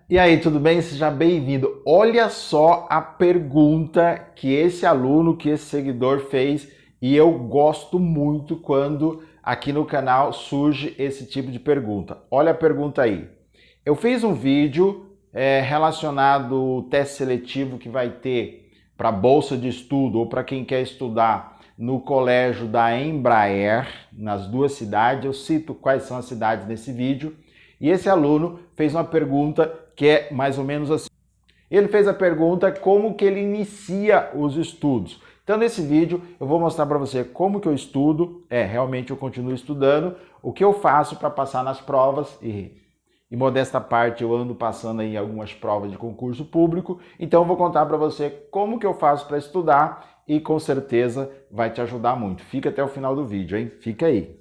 E aí, tudo bem? Seja bem-vindo. Olha só a pergunta que esse aluno, que esse seguidor fez, e eu gosto muito quando aqui no canal surge esse tipo de pergunta. Olha a pergunta aí. Eu fiz um vídeo relacionado ao teste seletivo que vai ter para bolsa de estudo ou para quem quer estudar no colégio da Embraer, nas duas cidades. Eu cito quais são as cidades nesse vídeo. E esse aluno fez uma pergunta que é mais ou menos assim. Ele fez a pergunta como que ele inicia os estudos. Então nesse vídeo eu vou mostrar para você como que eu estudo, realmente eu continuo estudando, o que eu faço para passar nas provas e modesta parte eu ando passando aí algumas provas de concurso público, então eu vou contar para você como que eu faço para estudar e com certeza vai te ajudar muito. Fica até o final do vídeo, hein? Fica aí.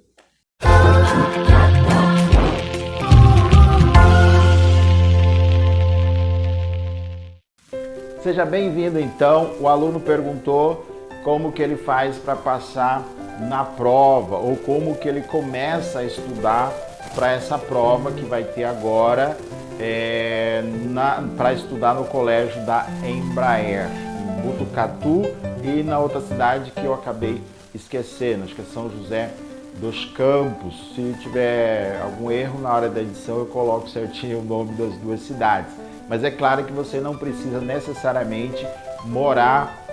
Seja bem-vindo então. O aluno perguntou como que ele faz para passar na prova ou como que ele começa a estudar para essa prova que vai ter agora para estudar no colégio da Embraer, em Botucatu e na outra cidade que eu acabei esquecendo, acho que é São José dos Campos. Se tiver algum erro na hora da edição eu coloco certinho o nome das duas cidades. Mas é claro que você não precisa necessariamente morar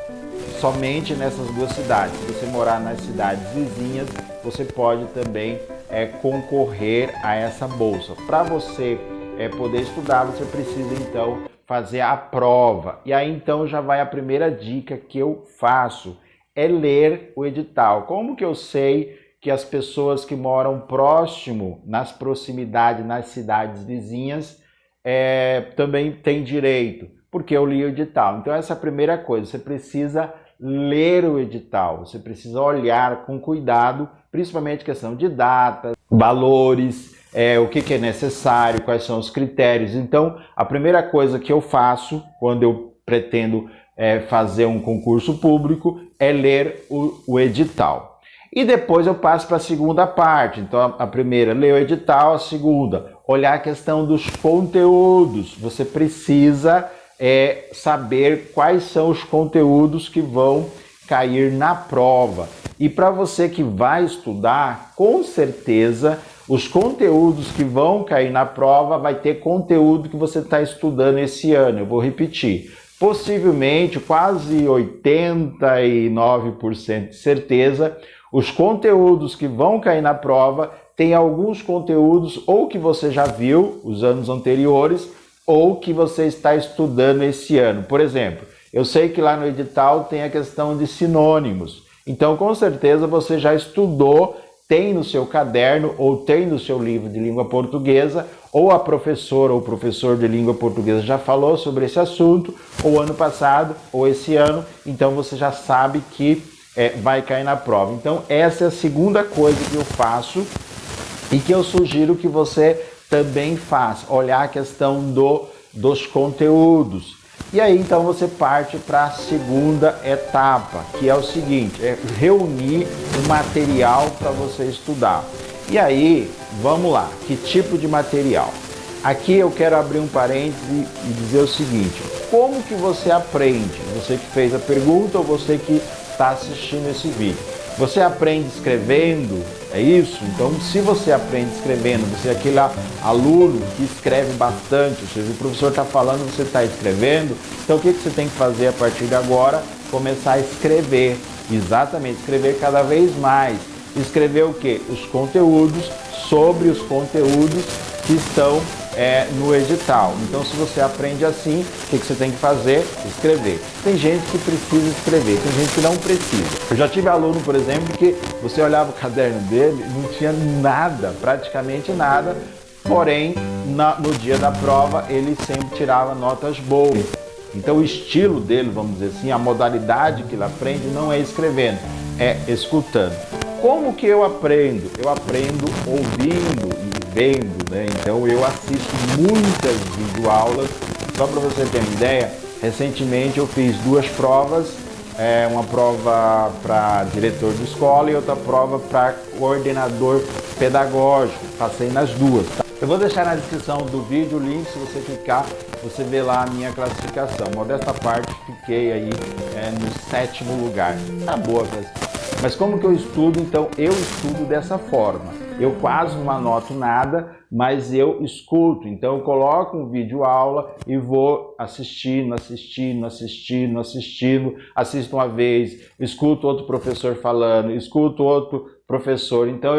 somente nessas duas cidades. Se você morar nas cidades vizinhas, você pode também concorrer a essa bolsa. Para você poder estudar, você precisa então fazer a prova. E aí então já vai a primeira dica que eu faço, é ler o edital. Como que eu sei que as pessoas que moram próximo, nas proximidades, nas cidades vizinhas, também tem direito, porque eu li o edital. Então essa é a primeira coisa, você precisa ler o edital, você precisa olhar com cuidado, principalmente questão de datas, valores, o que é necessário, quais são os critérios. Então a primeira coisa que eu faço quando eu pretendo fazer um concurso público é ler o edital. E depois eu passo para a segunda parte. Então a primeira, ler o edital, a segunda, olhar a questão dos conteúdos. Você precisa saber quais são os conteúdos que vão cair na prova. E para você que vai estudar, com certeza, os conteúdos que vão cair na prova vai ter conteúdo que você está estudando esse ano. Eu vou repetir. Possivelmente, quase 89% de certeza, os conteúdos que vão cair na prova tem alguns conteúdos ou que você já viu os anos anteriores ou que você está estudando esse ano. Por exemplo, eu sei que lá no edital tem a questão de sinônimos. Então, com certeza, você já estudou, tem no seu caderno ou tem no seu livro de língua portuguesa, ou a professora ou o professor de língua portuguesa já falou sobre esse assunto, ou ano passado, ou esse ano, então você já sabe que vai cair na prova. Então essa é a segunda coisa que eu faço e que eu sugiro que você também faça, olhar a questão dos conteúdos. E aí então você parte para a segunda etapa, que é o seguinte, é reunir o material para você estudar. E aí, vamos lá, que tipo de material? Aqui eu quero abrir um parêntese e dizer o seguinte, como que você aprende? Você que fez a pergunta ou você que está assistindo esse vídeo. Você aprende escrevendo, é isso? Então, se você aprende escrevendo, você é aquele aluno que escreve bastante, ou seja, o professor está falando, você está escrevendo, então o que você tem que fazer a partir de agora? Começar a escrever, exatamente, escrever cada vez mais. Escrever o quê? Os conteúdos, sobre os conteúdos que estão no edital. Então, se você aprende assim, o que você tem que fazer? Escrever. Tem gente que precisa escrever, tem gente que não precisa. Eu já tive aluno, por exemplo, que você olhava o caderno dele, não tinha nada, praticamente nada, porém, no dia da prova, ele sempre tirava notas boas. Então, o estilo dele, vamos dizer assim, a modalidade que ele aprende não é escrevendo, é escutando. Como que eu aprendo? Eu aprendo ouvindo e vendo, né? Então eu assisto muitas videoaulas. Só para você ter uma ideia, recentemente eu fiz duas provas, uma prova para diretor de escola e outra prova para coordenador pedagógico. Passei nas duas. Tá? Eu vou deixar na descrição do vídeo o link, se você clicar, você vê lá a minha classificação. Modesta parte, fiquei aí no 7º lugar. Tá boa a classificação. Mas como que eu estudo? Então, eu estudo dessa forma. Eu quase não anoto nada, mas eu escuto. Então, eu coloco um vídeo aula e vou assistindo. Assisto uma vez, escuto outro professor falando, escuto outro professor. Então,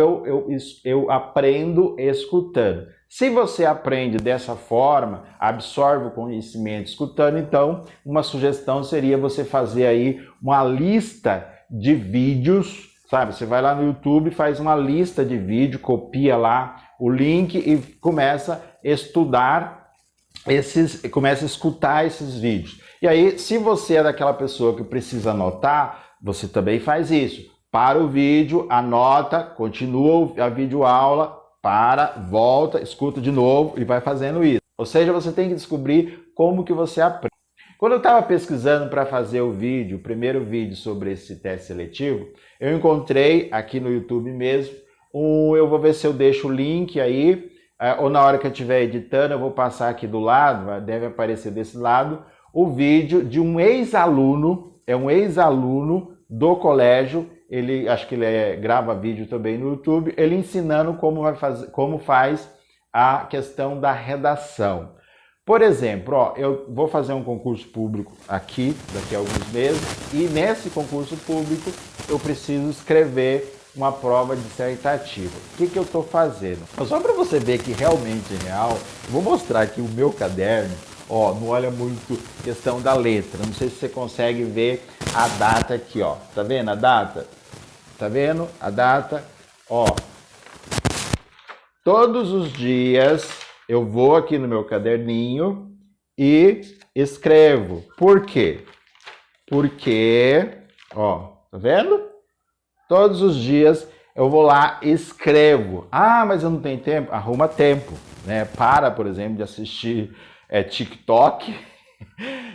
eu aprendo escutando. Se você aprende dessa forma, absorve o conhecimento escutando, então, uma sugestão seria você fazer aí uma lista de vídeos, sabe? Você vai lá no YouTube, faz uma lista de vídeo, copia lá o link e começa a estudar começa a escutar esses vídeos. E aí, se você é daquela pessoa que precisa anotar, você também faz isso. Para o vídeo, anota, continua a videoaula, volta, escuta de novo e vai fazendo isso. Ou seja, você tem que descobrir como que você aprende. Quando eu estava pesquisando para fazer o primeiro vídeo sobre esse teste seletivo, eu encontrei aqui no YouTube mesmo, eu vou ver se eu deixo o link aí, ou na hora que eu estiver editando, eu vou passar aqui do lado, deve aparecer desse lado, o vídeo de um ex-aluno, do colégio, acho que ele grava vídeo também no YouTube, ele ensinando como faz a questão da redação. Por exemplo, eu vou fazer um concurso público aqui, daqui a alguns meses, e nesse concurso público eu preciso escrever uma prova dissertativa. O que eu estou fazendo? Só para você ver que realmente é real, eu vou mostrar aqui o meu caderno. Não olha muito questão da letra. Não sei se você consegue ver a data aqui, Tá vendo a data? Tá vendo a data? Todos os dias eu vou aqui no meu caderninho e escrevo. Por quê? Porque, tá vendo? Todos os dias eu vou lá e escrevo. Ah, mas eu não tenho tempo? Arruma tempo, né? Para, por exemplo, de assistir TikTok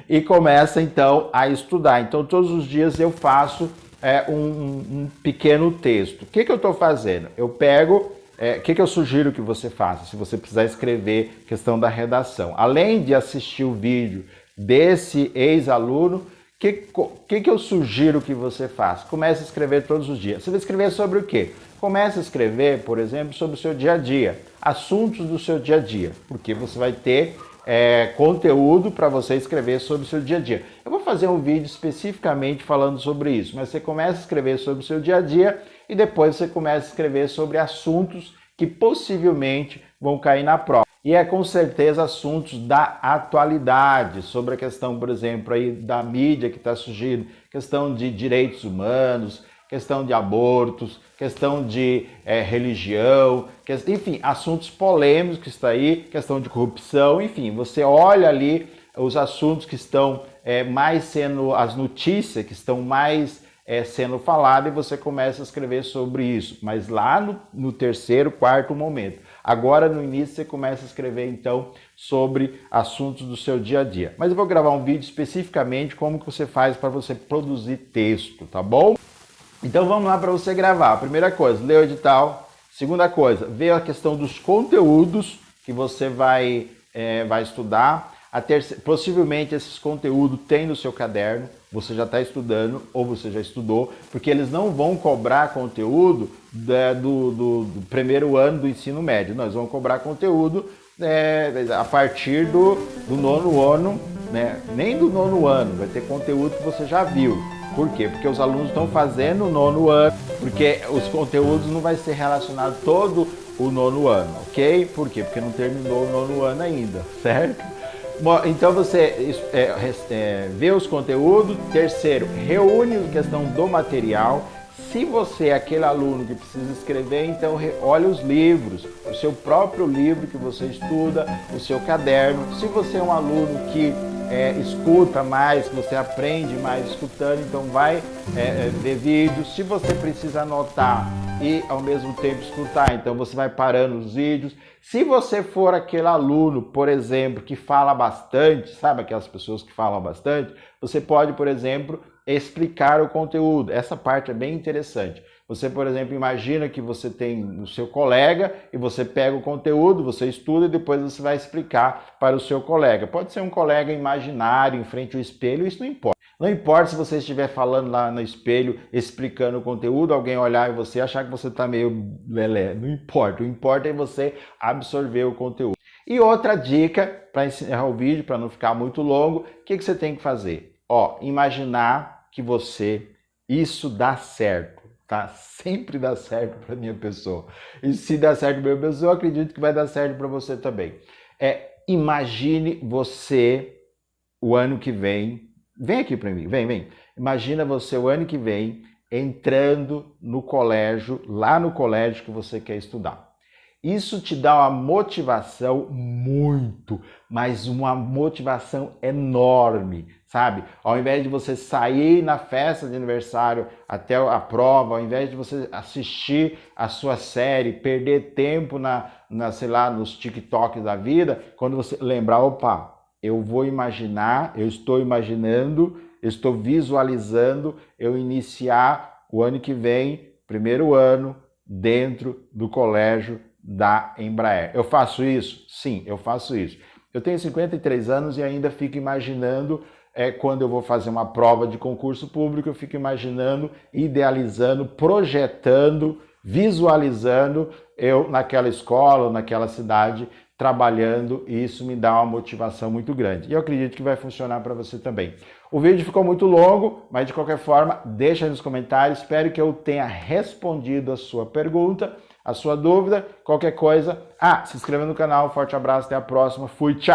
e começa, então, a estudar. Então, todos os dias eu faço um pequeno texto. O que eu estou fazendo? Eu pego... O que eu sugiro que você faça, se você precisar escrever questão da redação? Além de assistir o vídeo desse ex-aluno, o que eu sugiro que você faça? Comece a escrever todos os dias. Você vai escrever sobre o quê? Comece a escrever, por exemplo, sobre o seu dia a dia, assuntos do seu dia a dia, porque você vai ter conteúdo para você escrever sobre o seu dia a dia. Eu vou fazer um vídeo especificamente falando sobre isso, mas você começa a escrever sobre o seu dia a dia e depois você começa a escrever sobre assuntos que possivelmente vão cair na prova. E com certeza assuntos da atualidade, sobre a questão, por exemplo, aí da mídia que está surgindo, questão de direitos humanos, questão de abortos, questão de religião, enfim, assuntos polêmicos que está aí, questão de corrupção, enfim, você olha ali os assuntos que estão mais sendo, as notícias que estão mais sendo faladas e você começa a escrever sobre isso, mas lá no 3º, 4º momento. Agora, no início, você começa a escrever, então, sobre assuntos do seu dia a dia. Mas eu vou gravar um vídeo especificamente como que você faz para você produzir texto, tá bom? Então, vamos lá para você gravar. Primeira coisa, ler o edital. Segunda coisa, ver a questão dos conteúdos que você vai estudar. Possivelmente, esses conteúdos tem no seu caderno. Você já está estudando ou você já estudou, porque eles não vão cobrar conteúdo do primeiro ano do ensino médio. Nós vamos cobrar conteúdo a partir do 9º ano, né? Nem do 9º ano, vai ter conteúdo que você já viu. Por quê? Porque os alunos estão fazendo o 9º ano, porque os conteúdos não vai ser relacionado todo o 9º ano, ok? Por quê? Porque não terminou o 9º ano ainda, certo? Bom, então você vê os conteúdos. Terceiro, reúne a questão do material. Se você é aquele aluno que precisa escrever, então olha os livros, o seu próprio livro que você estuda, o seu caderno. Se você é um aluno que escuta mais, que você aprende mais escutando, então vai ver vídeos. Se você precisa anotar e ao mesmo tempo escutar, então você vai parando os vídeos. Se você for aquele aluno, por exemplo, que fala bastante, sabe aquelas pessoas que falam bastante, você pode, por exemplo, explicar o conteúdo. Essa parte é bem interessante. Você, por exemplo, imagina que você tem o seu colega e você pega o conteúdo, você estuda e depois você vai explicar para o seu colega. Pode ser um colega imaginário em frente ao espelho, isso não importa. Não importa se você estiver falando lá no espelho, explicando o conteúdo, alguém olhar e você achar que você está meio lelé. Não importa. O importa é você absorver o conteúdo. E outra dica, para encerrar o vídeo, para não ficar muito longo, o que você tem que fazer? Imaginar que isso dá certo. Tá? Sempre dá certo para minha pessoa. E se dá certo para minha pessoa, eu acredito que vai dar certo para você também. Imagine você o ano que vem. Vem aqui para mim, vem. Imagina você o ano que vem entrando no colégio, lá no colégio que você quer estudar. Isso te dá uma motivação mas uma motivação enorme, sabe? Ao invés de você sair na festa de aniversário até a prova, ao invés de você assistir a sua série, perder tempo sei lá, nos TikToks da vida, quando você lembrar, opa, eu estou imaginando, eu estou visualizando eu iniciar o ano que vem, primeiro ano, dentro do colégio da Embraer. Eu faço isso? Sim, eu faço isso. Eu tenho 53 anos e ainda fico imaginando, quando eu vou fazer uma prova de concurso público, eu fico imaginando, idealizando, projetando, visualizando eu naquela escola, naquela cidade, trabalhando, e isso me dá uma motivação muito grande. E eu acredito que vai funcionar para você também. O vídeo ficou muito longo, mas de qualquer forma, deixa aí nos comentários. Espero que eu tenha respondido a sua pergunta, a sua dúvida, qualquer coisa. Se inscreva no canal. Forte abraço, até a próxima. Fui, tchau!